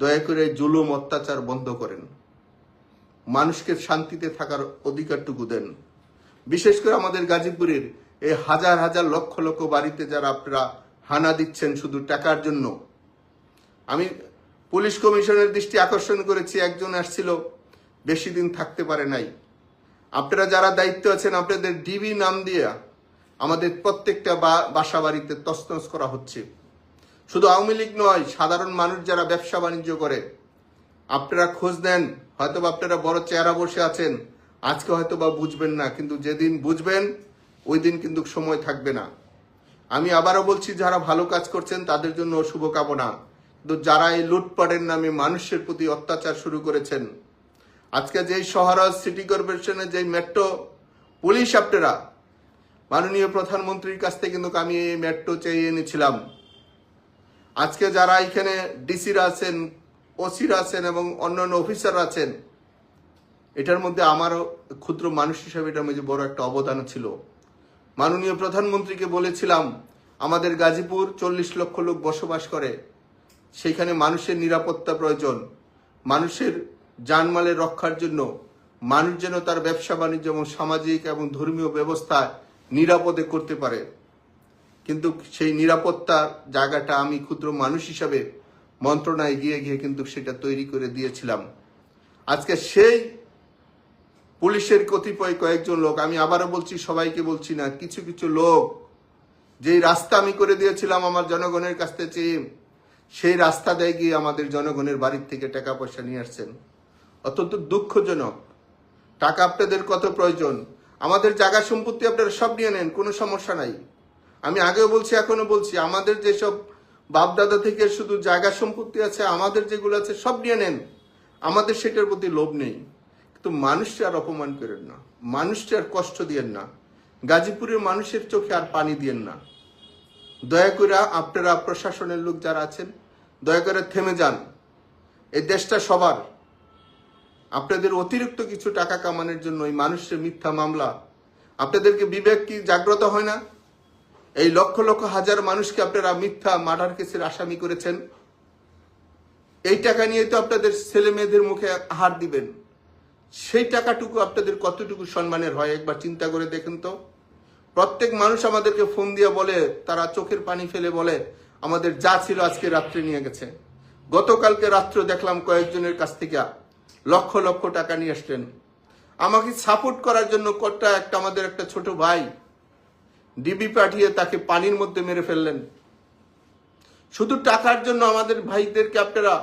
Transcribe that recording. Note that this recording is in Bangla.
দয়া করে জুলুম অত্যাচার বন্ধ করেন, মানুষকে শান্তিতে থাকার অধিকারটুকু দেন। বিশেষ করে আমাদের গাজীপুরের এই হাজার হাজার লক্ষ লক্ষ বাড়িতে যারা আপনারা হানা দিচ্ছেন শুধু টাকার জন্য। আমি পুলিশ কমিশনের দৃষ্টি আকর্ষণ করেছি, একজন আসছিল বেশি দিন থাকতে পারে নাই। আপনারা যারা দায়িত্ব আছেন আপনাদের ডিবি নাম দিয়ে আমাদের প্রত্যেকটা বাসা বাড়িতে তছনছ করা হচ্ছে। শুধু আওয়ামী লীগ নয়, সাধারণ মানুষ যারা ব্যবসা বাণিজ্য করে আপনারা খোঁজ নেন। হয়তোবা আপনারা বড় চেহারা বসে আছেন, আজকে হয়তোবা বুঝবেন না, কিন্তু যেদিন বুঝবেন ওই দিন কিন্তু সময় থাকবে না। আমি আবারও বলছি, যারা ভালো কাজ করছেন তাদের জন্য শুভকামনা, কিন্তু যারা এই লুটপাটের নামে মানুষের প্রতি অত্যাচার শুরু করেছেন, আজকে যেই শহরাজ সিটি কর্পোরেশনের যেই মেট্রো পুলিশ আপনারা মাননীয় প্রধানমন্ত্রীর কাছ থেকে কিন্তু আমি এই মেট্রো চেয়ে এনেছিলাম। আজকে যারা এখানে ডিসিরা আছেন, ওসিরা আছেন এবং অন্যান্য অফিসার আছেন, এটার মধ্যে আমারও ক্ষুদ্র মানুষ হিসেবে এটার মধ্যে বড় একটা অবদান ছিল। মাননীয় প্রধানমন্ত্রীকে বলেছিলাম আমাদের গাজীপুর 40 লক্ষ লোক বসবাস করে, সেইখানে মানুষের নিরাপত্তা প্রয়োজন, মানুষের জানমালের রক্ষার জন্য মানুষ যেন তার ব্যবসা বাণিজ্য এবং সামাজিক এবং ধর্মীয় ব্যবস্থা নিরাপদে করতে পারে। কিন্তু সেই নিরাপত্তার জায়গাটা আমি ক্ষুদ্র মানুষ হিসাবে মন্ত্রণায় গিয়ে গিয়ে কিন্তু সেটা তৈরি করে দিয়েছিলাম। আজকে সেই পুলিশের কতিপয় কয়েকজন লোক, আমি আবারও বলছি, সবাইকে বলছি না, কিছু কিছু লোক যেই রাস্তা আমি করে দিয়েছিলাম আমার জনগণের কাছ থেকে, সেই রাস্তা দিয়ে গিয়ে আমাদের জনগণের বাড়ির থেকে টাকা পয়সা নিয়ে আসছেন। অত্যন্ত দুঃখজনক। টাকা আপনাদের কত প্রয়োজন, আমাদের জায়গা সম্পত্তি আপনারা সব নিয়ে নেন, কোনো সমস্যা নাই। আমি আগেও বলছি, এখনো বলছি, আমাদের যেসব বাপদাদা থেকে শুধু জায়গা সম্পত্তি আছে, আমাদের যেগুলো আছে সব নিয়ে নেন, আমাদের সেটার প্রতি লোভ নেই। কিন্তু মানুষকে আর অপমান করেন না, মানুষকে আর কষ্ট দিয়েন না, গাজীপুরের মানুষের চোখে আর পানি দিয়েন না। দয়া করে আপনারা প্রশাসনের লোক যারা আছেন দয়া করে থেমে যান। এই দেশটা সবার। আপনাদের অতিরিক্ত কিছু টাকা কামানোর জন্য এই মানুষের মিথ্যা মামলা, আপনাদেরকে বিবেক কি জাগ্রত হয় না? এই লক্ষ লক্ষ হাজার মানুষকে আপনারা মিথ্যা মার্ডার কেসের আসামি করেছেন, এই টাকা নিয়ে তো আপনাদের ছেলে মেয়েদের মুখে আহার দিবেন। সেই টাকাটুকু আপনাদের কতটুকু সম্মানের হয় একবার চিন্তা করে দেখেন তো। প্রত্যেক মানুষ আমাদেরকে ফোন দিয়ে বলে, তারা চোখের পানি ফেলে বলে আমাদের যা ছিল আজকে রাত্রে নিয়ে গেছে। গতকালকে রাত্রে দেখলাম কয়েকজনের কাছ থেকে লক্ষ লক্ষ টাকা নিয়ে আসলেন। আমাকে সাপোর্ট করার জন্য আমাদের একটা ছোট ভাই ডিবি পাঠিয়ে তাকে পানির মধ্যে মেরে ফেললেন। শুধু টাকার জন্য আমাদের ভাইদেরকে আপনারা